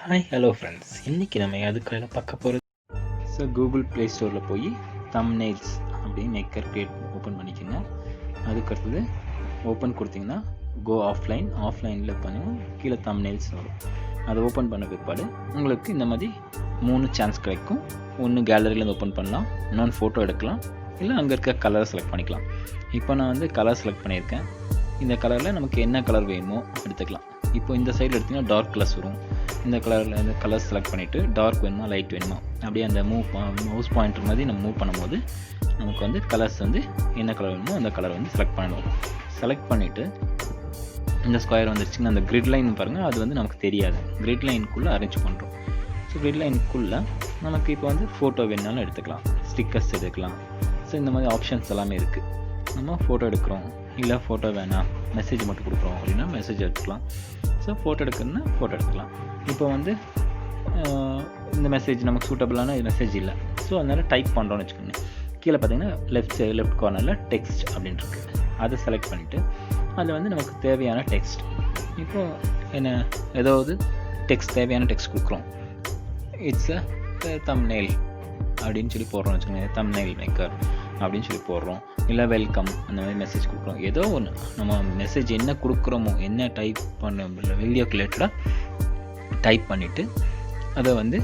Hi hello friends, இன்றைக்கி நம்ம அதுக்காக பார்க்க போகிறது. ஸோ கூகுள் ப்ளே ஸ்டோரில் போய் தம்ப்நெயில்ஸ் அப்படின்னு மேக்கர் கிரியேட் ஓப்பன் பண்ணிக்கோங்க. அதுக்கடுத்தது ஓப்பன் கொடுத்தீங்கன்னா கோ ஆஃப்லைனில் பண்ணிங்கன்னா கீழே தம்ப்நெயில்ஸ் வரும். அதை ஓப்பன் பண்ண பிற்பாடு உங்களுக்கு இந்த மாதிரி 3 சான்ஸ் கிடைக்கும். ஒன்று கேலரியிலேருந்து ஓப்பன் பண்ணலாம், இன்னொன்று ஃபோட்டோ எடுக்கலாம், இல்லை அங்கே இருக்க கலரை செலக்ட் பண்ணிக்கலாம். இப்போ நான் வந்து கலர் செலக்ட் பண்ணியிருக்கேன். இந்த கலரில் நமக்கு என்ன கலர் வேணுமோ எடுத்துக்கலாம். இப்போ இந்த சைடில் எடுத்திங்கன்னா டார்க் கலர்ஸ் வரும். இந்த கலரில் இந்த கலர் செலக்ட் பண்ணிவிட்டு டார்க் வேணுமா லைட் வேணுமா அப்படியே அந்த மவுஸ் பாயிண்டர் மாதிரி நம்ம மூவ் பண்ணும்போது நமக்கு வந்து கலர்ஸ் வந்து என்ன கலர் வேணுமோ அந்த கலர் வந்து செலக்ட் பண்ணணும். செலக்ட் பண்ணிவிட்டு இந்த ஸ்கொயர் வந்துருச்சுன்னா அந்த கிரிட் லைன் பாருங்கள், அது வந்து நமக்கு தெரியாது. கிரிட் லைனுக்குள்ளே அரேஞ்ச் பண்ணுறோம். ஸோ கிரிட் லைனுக்குள்ளே நமக்கு இப்போ வந்து ஃபோட்டோ வேணுனாலும் எடுத்துக்கலாம், ஸ்டிக்கர்ஸ் எடுக்கலாம். ஸோ இந்த மாதிரி ஆப்ஷன்ஸ் எல்லாமே இருக்குது. நம்ம ஃபோட்டோ எடுக்கிறோம், இல்லை ஃபோட்டோ வேணாம் மெசேஜ் மட்டும் கொடுக்குறோம் அப்படின்னா மெசேஜ் எடுத்துக்கலாம். ஸோ ஃபோட்டோ எடுக்கணுன்னா ஃபோட்டோ எடுத்துக்கலாம். இப்போ வந்து இந்த மெசேஜ் நமக்கு சூட்டபிளான மெசேஜ் இல்லை, ஸோ அதனால் டைப் பண்ணுறோன்னு வச்சுக்கோங்க. கீழே பார்த்தீங்கன்னா லெஃப்ட் கார்னரில் டெக்ஸ்ட் அப்படின்னு இருக்குது. அதை செலக்ட் பண்ணிவிட்டு அதில் வந்து நமக்கு தேவையான டெக்ஸ்ட், இப்போது என்ன ஏதாவது தேவையான டெக்ஸ்ட் கொடுக்குறோம். இட்ஸ் அ தம்ப்நெயில் அப்படின்னு சொல்லி போடுறோம் வச்சுக்கோங்க. தம்ப்நெயில் மேக்கர் அப்படின்னு சொல்லி போடுறோம், இல்லை வெல்கம் அந்த மாதிரி மெசேஜ் கொடுக்குறோம். ஏதோ ஒன்று நம்ம மெசேஜ் என்ன கொடுக்குறோமோ, என்ன டைப் பண்ண வீடியோக்கு ரிலேட்டடாக டைப் பண்ணிவிட்டு அதை வந்து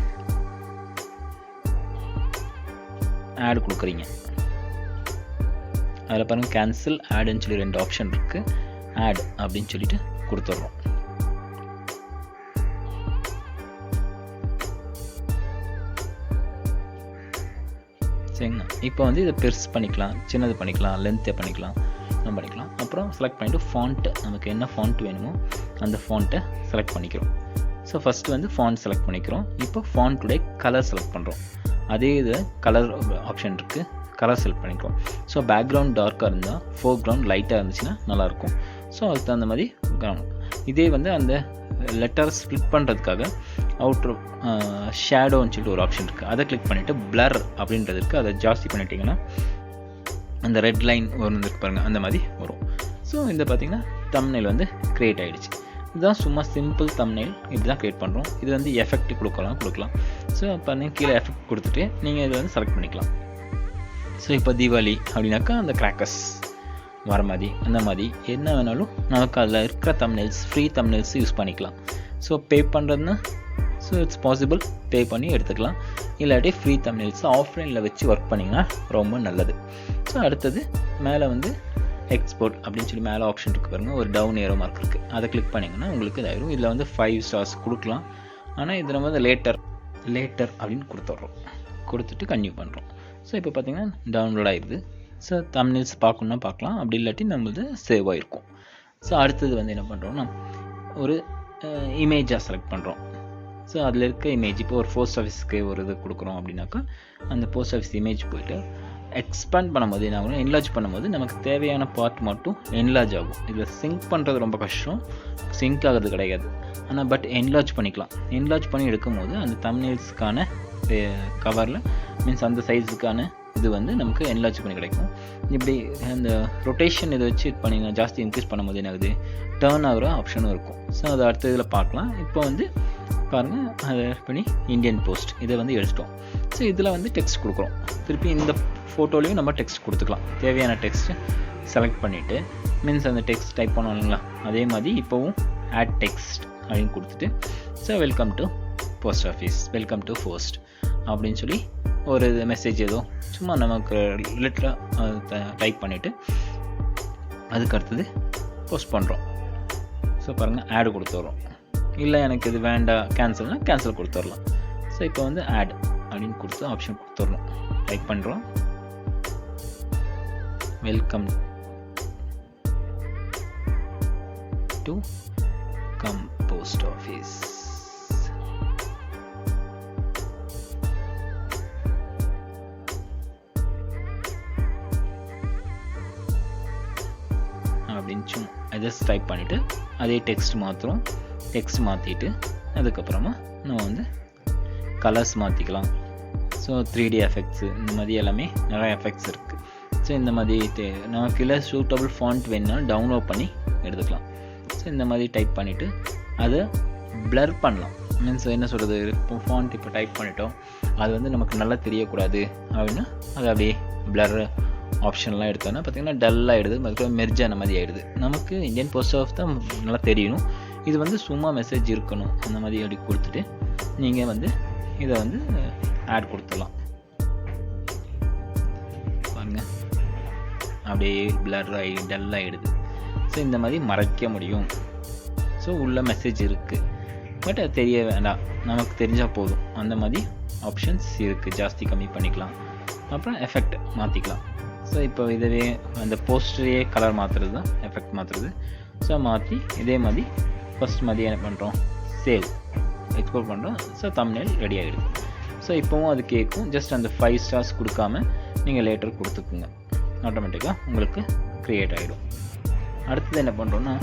ஆட் கொடுக்குறீங்க. அதில் பாருங்கள் கேன்சல் ஆடுன்னு சொல்லி 2 ஆப்ஷன் இருக்குது. ஆட் அப்படின்னு சொல்லிட்டு கொடுத்துட்றோம். சரிங்களா? இப்போ வந்து இதை பெருசு பண்ணிக்கலாம், சின்னது பண்ணிக்கலாம், லென்த்தை பண்ணிக்கலாம், நம்ம பண்ணிக்கலாம். அப்புறம் செலக்ட் பண்ணிவிட்டு ஃபாண்ட்டு, நமக்கு என்ன ஃபாண்ட் வேணுமோ அந்த ஃபாண்ட்டை செலக்ட் பண்ணிக்கிறோம். ஸோ ஃபஸ்ட்டு வந்து ஃபாண்ட் செலக்ட் பண்ணிக்கிறோம். இப்போ ஃபாண்ட்டுடைய கலர் செலக்ட் பண்ணுறோம். அதே இது கலர் ஆப்ஷன் இருக்குது, கலர் செலக்ட் பண்ணிக்கிறோம். ஸோ பேக்ரவுண்ட் டார்க்காக இருந்தால் ஃபோர்க்ரவுண்ட் லைட்டாக இருந்துச்சுன்னா நல்லாயிருக்கும். ஸோ அதுக்கு தகுந்த மாதிரி இதே வந்து அந்த லெட்டர்ஸ் ஃபிளிப் பண்ணுறதுக்காக அவுட்ரு ஷேடோன்னு சொல்லிட்டு ஒரு ஆப்ஷன் இருக்குது. அதை கிளிக் பண்ணிவிட்டு பிளர் அப்படின்றது இருக்குது. அதை ஜாஸ்தி பண்ணிட்டீங்கன்னா அந்த ரெட் லைன் வந்துருக்கு பாருங்கள், அந்த மாதிரி வரும். ஸோ இந்த பார்த்திங்கன்னா தம்ப்நெயில் வந்து க்ரியேட் ஆகிடுச்சு. இதுதான் சும்மா சிம்பிள் தம்ப்நெயில், இப்படி தான் க்ரியேட் பண்ணுறோம். இது வந்து எஃபெக்ட் கொடுக்கலாம். ஸோ இப்போ நீங்கள் கீழே எஃபெக்ட் கொடுத்துட்டு நீங்கள் இதை வந்து செலக்ட் பண்ணிக்கலாம். ஸோ இப்போ தீபாவளி அப்படின்னாக்கா அந்த கிராக்கர்ஸ் வர மாதிரி அந்த மாதிரி என்ன வேணாலும் நமக்கு அதில் இருக்கிற தம்ப்நெயில்ஸ், ஃப்ரீ தம்ப்நெயில்ஸ் யூஸ் பண்ணிக்கலாம். ஸோ பே பண்ணுறதுன்னா ஸோ இட்ஸ் பாசிபிள், பே பண்ணி எடுத்துக்கலாம். இல்லாட்டி ஃப்ரீ தம்ப்நெயில்ஸ் ஆஃப்லைனில் வச்சு ஒர்க் பண்ணிங்கன்னா ரொம்ப நல்லது. ஸோ அடுத்தது மேலே வந்து எக்ஸ்போர்ட் அப்படின்னு சொல்லி மேலே ஆப்ஷன் இருக்குது பாருங்கள், ஒரு டவுன் ஏரோ மார்க் இருக்குது. அதை கிளிக் பண்ணிங்கன்னா உங்களுக்கு இதாயிரும். இதில் வந்து 5 ஸ்டார்ஸ் கொடுக்கலாம். ஆனால் இதில் வந்து லேட்டர் அப்படின்னு கொடுத்துட்டு கன்டினியூ பண்ணுறோம். ஸோ இப்போ பார்த்திங்கன்னா டவுன்லோட் ஆகிடுது. ஸோ தம்ப்நெயில்ஸ் பார்க்கணுன்னா பார்க்கலாம், அப்படி இல்லாட்டி நம்மளது சேவ் ஆகிருக்கும். ஸோ அடுத்தது வந்து என்ன பண்ணுறோன்னா ஒரு இமேஜாக செலக்ட் பண்ணுறோம். ஸோ அதில் இருக்க இமேஜ், இப்போ ஒரு போஸ்ட் ஆஃபீஸ்க்கு ஒரு இது கொடுக்குறோம் அப்படின்னாக்கா அந்த போஸ்ட் ஆஃபீஸ் இமேஜ் போய்ட்டு எக்ஸ்பேண்ட் பண்ணும்போது என்ன ஆகும், என்லார்ஜ் பண்ணும்போது நமக்கு தேவையான பார்ட் மட்டும் என்லார்ஜ் ஆகும். இதில் சிங்க் பண்ணுறது ரொம்ப கஷ்டம், சிங்க் ஆகிறது கிடையாது. ஆனால் பட் என்லார்ஜ் பண்ணிக்கலாம். என்லார்ஜ் பண்ணி எடுக்கும்போது அந்த தம்ப்நெயில்ஸ்க்கான கவரில் மீன்ஸ் அந்த சைஸுக்கான இது வந்து நமக்கு என்லார்ஜ் பண்ணி கிடைக்கும். இப்படி அந்த ரொட்டேஷன் இதை வச்சு பண்ணிங்கன்னா ஜாஸ்தி இன்க்ரீஸ் பண்ணும்போது என்ன ஆகுது, டர்ன் ஆகிற ஆப்ஷனும் இருக்கும். ஸோ அதை அடுத்த இதில் பார்க்கலாம். இப்போ வந்து பாருங்கள், அதை பண்ணி இந்தியன் போஸ்ட் இதை வந்து எடுத்துட்டோம். ஸோ இதில் வந்து டெக்ஸ்ட் கொடுக்குறோம். திருப்பி இந்த ஃபோட்டோலையும் நம்ம டெக்ஸ்ட் கொடுத்துக்கலாம். தேவையான டெக்ஸ்ட்டு செலக்ட் பண்ணிவிட்டு மீன்ஸ் அந்த டெக்ஸ்ட் டைப் பண்ணோம் இல்லைங்களா, அதே மாதிரி இப்போவும் ஆட் டெக்ஸ்ட் அப்படின்னு கொடுத்துட்டு so welcome to post office, welcome to post அப்படின்னு சொல்லி ஒரு மெசேஜ் ஏதோ சும்மா நமக்கு ரிலேட்டடாக டைப் பண்ணிவிட்டு அதுக்கு அடுத்தது போஸ்ட் பண்ணுறோம். ஸோ பாருங்கள் ஆடு கொடுத்துட்றோம். இல்லை எனக்கு இது வேண்டாம் கேன்சல்னால் கேன்சல் கொடுத்துடலாம். ஸோ இப்போ வந்து ஆட் அப்படின்னு கொடுத்து ஆப்ஷன் கொடுத்துட்றோம். டைப் பண்ணுறோம், வெல்கம் டு போஸ்ட் ஆஃபீஸ். அப்படின்னு சும்மா ஜஸ்ட் டைப் பண்ணிவிட்டு அதே டெக்ஸ்ட் மாற்றிட்டு அதுக்கப்புறமா நம்ம வந்து கலர்ஸ் மாற்றிக்கலாம். ஸோ 3D எஃபெக்ட்ஸு இந்த மாதிரி எல்லாமே நிறைய எஃபெக்ட்ஸ் இருக்குது. ஸோ இந்த மாதிரி நமக்கு இல்லை சூட்டபிள் ஃபாண்ட் வேணுனாலும் டவுன்லோட் பண்ணி எடுத்துக்கலாம். ஸோ இந்த மாதிரி டைப் பண்ணிவிட்டு அதை பிளர் பண்ணலாம். மீன்ஸ் என்ன சொல்கிறது, இப்போ ஃபாண்ட் இப்போ டைப் பண்ணிட்டோம், அது வந்து நமக்கு நல்லா தெரியக்கூடாது அப்படின்னா அது அப்படியே பிளர் ஆப்ஷன்லாம் எடுத்தோன்னா பார்த்திங்கன்னா டல்லாகிடுது, அதுக்கப்புறம் மெர்ஜ் ஆன மாதிரி ஆகிடுது. நமக்கு இந்தியன் போஸ்ட் ஆஃபீஸ் தான் நல்லா தெரியணும், இது வந்து சும்மா மெசேஜ் இருக்கணும் அந்த மாதிரி அப்படி கொடுத்துட்டு நீங்கள் வந்து இதை வந்து ஆட் கொடுத்துடலாம். பாருங்கள் அப்படியே பிளர் ஆகி டல் ஆகிடுது. ஸோ இந்த மாதிரி மறைக்க முடியும். ஸோ உள்ள மெசேஜ் இருக்குது, பட் அது தெரிய வேண்டாம், நமக்கு தெரிஞ்சால் போதும். அந்த மாதிரி ஆப்ஷன்ஸ் இருக்குது. ஜாஸ்தி கம்மி பண்ணிக்கலாம், அப்புறம் எஃபெக்ட் மாற்றிக்கலாம். ஸோ இப்போ இதுவே அந்த போஸ்டரையே கலர் மாற்றுறது தான் எஃபெக்ட் மாற்றுறது. ஸோ மாற்றி இதே மாதிரி ஃபஸ்ட் மாதிரி என்ன பண்ணுறோம், சேவ் எக்ஸ்போர்ட் பண்ணுறோம். ஸோ தம்ப்நெயில் ரெடி ஆகிடுது. ஸோ இப்போவும் அது கேட்கும், ஜஸ்ட் அந்த 5 ஸ்டார்ஸ் கொடுக்காம நீங்கள் லேட்டர் கொடுத்துக்குங்க, ஆட்டோமேட்டிக்காக உங்களுக்கு க்ரியேட் ஆகிடும். அடுத்தது என்ன பண்ணுறோன்னா,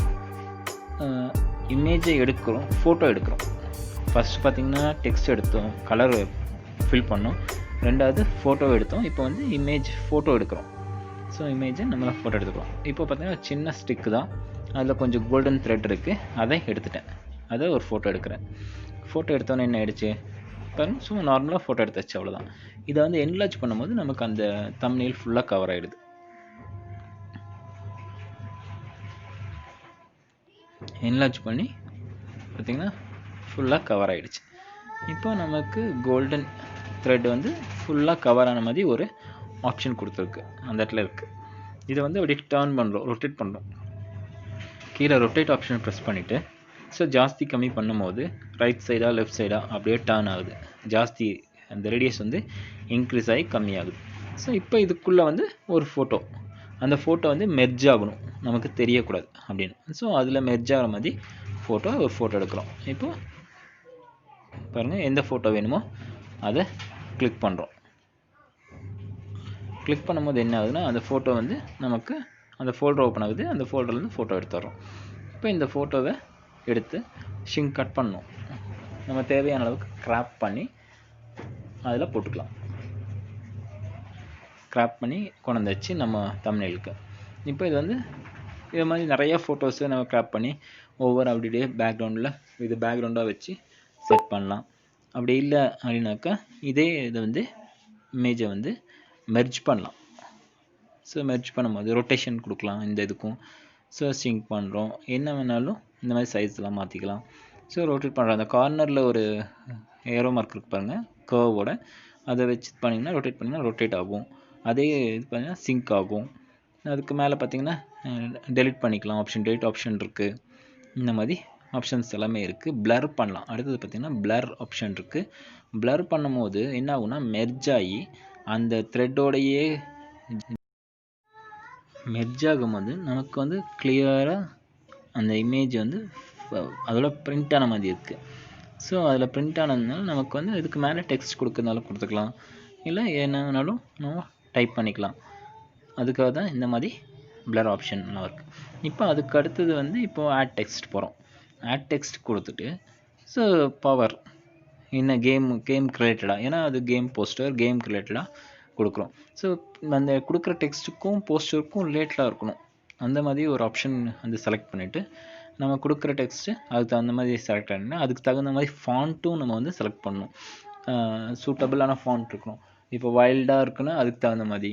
இமேஜை எடுக்கிறோம், ஃபோட்டோ எடுக்கிறோம். ஃபஸ்ட்டு பார்த்திங்கன்னா டெக்ஸ்ட் எடுத்தோம், கலர் ஃபில் பண்ணோம், ரெண்டாவது ஃபோட்டோ எடுத்தோம். இப்போ வந்து இமேஜ் ஃபோட்டோ எடுக்கிறோம். ஸோ இமேஜை நம்மளால் ஃபோட்டோ எடுத்துக்கிறோம். இப்போ பார்த்திங்கன்னா சின்ன ஸ்டிக்கு தான், அதில் கொஞ்சம் கோல்டன் த்ரெட் இருக்குது, அதை எடுத்துட்டேன், அதை ஒரு ஃபோட்டோ எடுக்கிறேன். ஃபோட்டோ எடுத்தோன்னே என்ன ஆகிடுச்சு பாருங்கள், சும்மா நார்மலாக ஃபோட்டோ எடுத்தாச்சு, அவ்வளோதான். இதை வந்து என்லார்ஜ் பண்ணும்போது நமக்கு அந்த தம்ப்நெயில் ஃபுல்லாக கவர் ஆகிடுது. என்லார்ஜ் பண்ணி பார்த்திங்கன்னா ஃபுல்லாக கவர் ஆகிடுச்சு. இப்போ நமக்கு கோல்டன் த்ரெட் வந்து ஃபுல்லாக கவர் ஆன மாதிரி ஒரு ஆப்ஷன் கொடுத்துருக்கு, அந்த இடத்துல இருக்குது. இதை வந்து அப்படியே டர்ன் பண்ணுறோம், ரொட்டேட் பண்ணுறோம். கீழே ரொட்டேட் ஆப்ஷன் ப்ரெஸ் பண்ணிவிட்டு ஸோ ஜாஸ்தி கம்மி பண்ணும்போது ரைட் சைடாக லெஃப்ட் சைடாக அப்படியே டர்ன் ஆகுது. ஜாஸ்தி அந்த ரேடியஸ் வந்து இன்க்ரீஸ் ஆகி கம்மியாகுது. ஸோ இப்போ இதுக்குள்ளே வந்து ஒரு ஃபோட்டோ, அந்த ஃபோட்டோ வந்து மெர்ஜ் ஆகணும், நமக்கு தெரியக்கூடாது அப்படின்னு. ஸோ அதில் மெர்ஜ் ஆகிற மாதிரி ஒரு ஃபோட்டோ எடுக்கிறோம். இப்போ பாருங்கள், எந்த ஃபோட்டோ வேணுமோ அதை கிளிக் பண்ணுறோம். கிளிக் பண்ணும்போது என்ன ஆகுதுன்னா, அந்த ஃபோட்டோ வந்து நமக்கு அந்த ஃபோல்டர் ஓப்பன் ஆகுது, அந்த ஃபோல்டர்லேருந்து ஃபோட்டோ எடுத்துடுறோம். இப்போ இந்த ஃபோட்டோவை எடுத்து ஷிங்க் கட் பண்ணணும், நம்ம தேவையான அளவுக்கு கிராப் பண்ணி அதில் போட்டுக்கலாம். கிராப் பண்ணி கொண்டு வச்சு நம்ம தம்ப்நெயிலுக்கு. இப்போ இது வந்து இது மாதிரி நிறையா ஃபோட்டோஸை நம்ம கிராப் பண்ணி ஒவ்வொரு அப்படியே பேக்ரவுண்டில் இது பேக்ரவுண்டாக வச்சு செட் பண்ணலாம். அப்படி இல்லை அப்படின்னாக்கா இதே இதை வந்து இமேஜை வந்து மெர்ஜ் பண்ணலாம். ஸோ மெர்ஜ் பண்ணும்போது ரொட்டேஷன் கொடுக்கலாம் இந்த இதுக்கும். ஸோ சிங்க் பண்ணுறோம், என்ன வேணாலும் இந்த மாதிரி சைஸ்லாம் மாற்றிக்கலாம். ஸோ ரொட்டேட் பண்ணுறோம், அந்த கார்னரில் ஒரு ஏரோ மார்க் இருக்குது பாருங்கள் கர்வோட, அதை வச்சு பண்ணிங்கன்னா ரொட்டேட் பண்ணிங்கன்னா ரொட்டேட் ஆகும். அதே இது பண்ணிங்கன்னா சிங்க் ஆகும். அதுக்கு மேலே பார்த்தீங்கன்னா டெலிட் பண்ணிக்கலாம், டெலிட் ஆப்ஷன் இருக்குது. இந்த மாதிரி ஆப்ஷன்ஸ் எல்லாமே இருக்குது. பிளர் பண்ணலாம். அடுத்தது பார்த்திங்கன்னா பிளர் ஆப்ஷன் இருக்குது. பிளர் பண்ணும்போது என்ன ஆகும்னா மெர்ஜ் ஆகி அந்த த்ரெட்டோடையே மெர்ஜ் ஆகும்போது நமக்கு வந்து கிளியராக அந்த இமேஜ் வந்து அதோட பிரிண்ட் ஆன மாதிரி இருக்குது. ஸோ அதில் பிரிண்ட் ஆனதுனால நமக்கு வந்து இதுக்கு மேலே டெக்ஸ்ட் கொடுக்கறதுனால கொடுத்துக்கலாம், இல்லை என்ன வேணாலும் நம்ம டைப் பண்ணிக்கலாம். அதுக்காக தான் இந்த மாதிரி பிளர் ஆப்ஷன்லாம் இருக்குது. இப்போ அதுக்கு அடுத்தது வந்து இப்போது ஆட் டெக்ஸ்ட் போகிறோம். ஆட் டெக்ஸ்ட் கொடுத்துட்டு ஸோ பவர் என்ன கேம் ரிலேட்டடாக, ஏன்னா அது கேம் போஸ்டர் கேம் ரிலேட்டடாக கொடுக்குறோம். ஸோ அந்த கொடுக்குற டெக்ஸ்ட்டுக்கும் போஸ்டருக்கும் ரிலேட்டடாக இருக்கணும், அந்த மாதிரி ஒரு ஆப்ஷன் வந்து செலக்ட் பண்ணிவிட்டு நம்ம கொடுக்குற டெக்ஸ்ட்டு அதுக்கு தகுந்த மாதிரி செலக்ட் ஆகினா அதுக்கு தகுந்த மாதிரி ஃபாண்ட்டும் நம்ம வந்து செலக்ட் பண்ணணும். சூட்டபிளான ஃபாண்ட் இருக்கணும். இப்போ வைல்டாக இருக்குன்னா அதுக்கு தகுந்த மாதிரி,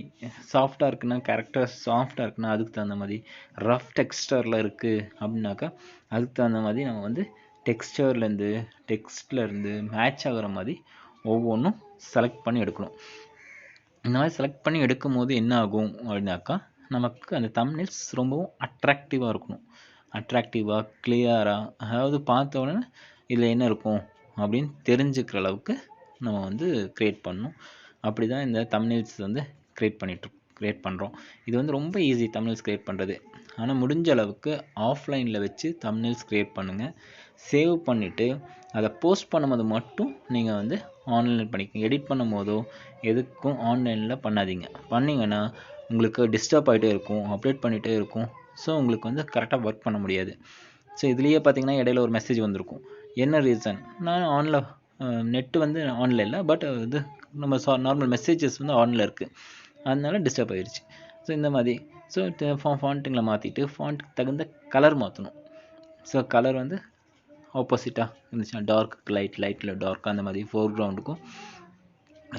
சாஃப்டாக இருக்குன்னா கேரக்டர் சாஃப்டாக இருக்குன்னா அதுக்கு தகுந்த மாதிரி, ரஃப் டெக்ஸ்டரில் இருக்குது அப்படின்னாக்கா அதுக்கு தகுந்த மாதிரி நம்ம வந்து டெக்ஸ்ட்லேருந்து மேட்ச் ஆகிற மாதிரி ஒவ்வொன்றும் செலக்ட் பண்ணி எடுக்கணும். இந்த மாதிரி செலக்ட் பண்ணி எடுக்கும் போது என்ன ஆகும் அப்படின்னாக்கா நமக்கு அந்த தம்ப்நெயில்ஸ் ரொம்பவும் அட்ராக்டிவாக இருக்கணும். அட்ராக்டிவாக கிளியராக, அதாவது பார்த்த உடனே இதில் என்ன இருக்கும் அப்படின்னு தெரிஞ்சுக்கிற அளவுக்கு நம்ம வந்து க்ரியேட் பண்ணணும். அப்படி தான் இந்த தம்ப்நெயில்ஸ் வந்து க்ரியேட் பண்ணுறோம். இது வந்து ரொம்ப ஈஸி தம்ப்நெயில்ஸ் க்ரியேட் பண்ணுறது. ஆனால் முடிஞ்ச அளவுக்கு ஆஃப்லைனில் வச்சு தம்ப்நெயில்ஸ் க்ரியேட் பண்ணுங்கள். சேவ் பண்ணிவிட்டு அதை போஸ்ட் பண்ணும்போது மட்டும் நீங்கள் வந்து ஆன்லைன் பண்ணிக்கோங்க. எடிட் பண்ணும் போதோ எதுக்கும் ஆன்லைனில் பண்ணாதீங்க. பண்ணிங்கன்னா உங்களுக்கு டிஸ்டர்ப் ஆகிட்டே இருக்கும், அப்டேட் பண்ணிகிட்டே இருக்கும். ஸோ உங்களுக்கு வந்து கரெக்டாக ஒர்க் பண்ண முடியாது. ஸோ இதுலேயே பார்த்தீங்கன்னா இடையில ஒரு மெசேஜ் வந்திருக்கும், என்ன ரீசன், நான் நெட்டு வந்து ஆனில் இல்லை, பட் இது நம்ம நார்மல் மெசேஜஸ் வந்து ஆனில் இருக்குது, அதனால டிஸ்டர்ப் ஆகிடுச்சு. ஸோ இந்த மாதிரி ஃபாண்ட்டுங்களை மாற்றிட்டு ஃபாண்ட்டுக்கு தகுந்த கலர் மாற்றணும். ஸோ கலர் வந்து ஆப்போசிட்டாக இருந்துச்சுன்னா டார்க்கு லைட்டில் டார்க் அந்த மாதிரி ஃபோர் க்ரவுண்டுக்கும்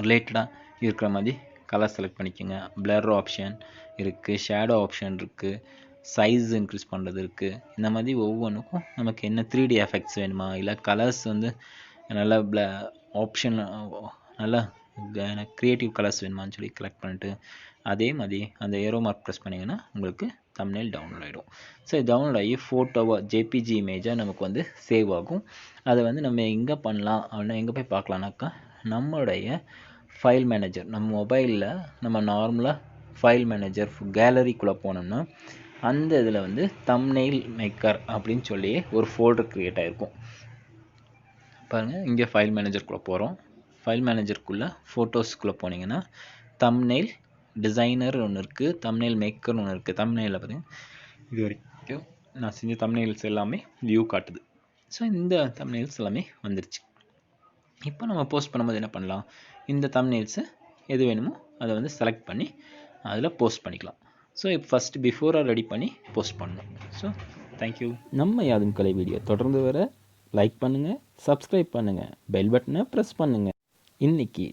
ரிலேட்டடாக இருக்கிற மாதிரி கலர் செலக்ட் பண்ணிக்கோங்க. பிளர் ஆப்ஷன் இருக்குது, ஷேடோ ஆப்ஷன் இருக்குது, சைஸ் இன்க்ரீஸ் பண்ணுறது இருக்குது. இந்த மாதிரி ஒவ்வொன்றுக்கும் நமக்கு என்ன 3D எஃபெக்ட்ஸ் வேணுமா, இல்லை கலர்ஸ் வந்து நல்லா ஆப்ஷன் நல்லா க்ரியேட்டிவ் கலர்ஸ் வேணுமான்னு சொல்லி கலெக்ட் பண்ணிட்டு அதே மாதிரி அந்த ஏரோ மார்க் ப்ரெஸ் பண்ணிங்கன்னா உங்களுக்கு தம்ப்நெயில் டவுன்லோட் ஆகிடும். ஸோ டவுன்லோட் ஆகி ஃபோட்டோவாக ஜேபிஜி இமேஜாக நமக்கு வந்து சேவ் ஆகும். அதை வந்து நம்ம எங்கே பண்ணலாம் அப்படின்னா எங்கே போய் பார்க்கலான்னாக்கா நம்மளுடைய ஃபைல் மேனேஜர், நம்ம மொபைலில் நம்ம நார்மலாக ஃபைல் மேனேஜர் கேலரிக்குள்ளே போனோம்னா அந்த இதில் வந்து தம்ப்நெயில் மேக்கர் அப்படின்னு சொல்லி ஒரு ஃபோல்டர் க்ரியேட் ஆகிருக்கும். பாருங்கள், இங்கே ஃபைல் மேனேஜருக்குள்ளே போகிறோம். ஃபைல் மேனேஜருக்குள்ளே ஃபோட்டோஸ்க்குள்ளே போனீங்கன்னா தம்ப்நெயில் டிசைனர் ஒன்று இருக்குது, தம்ப்நெயில் மேக்கர்னு ஒன்று இருக்குது. தம்ப்நெயிலில் பார்த்தீங்கன்னா இது வரைக்கும் நான் செஞ்ச தம்ப்நெயில்ஸ் எல்லாமே வியூ காட்டுது. ஸோ இந்த தம்ப்நெயில்ஸ் எல்லாமே வந்துருச்சு. இப்போ நம்ம போஸ்ட் பண்ணும்போது என்ன பண்ணலாம், இந்த தம்ப்நெயில்ஸை எது வேணுமோ அதை வந்து செலக்ட் பண்ணி அதில் போஸ்ட் பண்ணிக்கலாம். ஸோ இப்போ ஃபஸ்ட்டு பிஃபோராக ரெடி பண்ணி போஸ்ட் பண்ணணும். So thank you. நம்ம யாதும் கலை வீடியோ தொடர்ந்து வர லைக் பண்ணுங்கள், சப்ஸ்கிரைப் பண்ணுங்கள், பெல் பட்டனை ப்ரெஸ் பண்ணுங்கள். இன்றைக்கி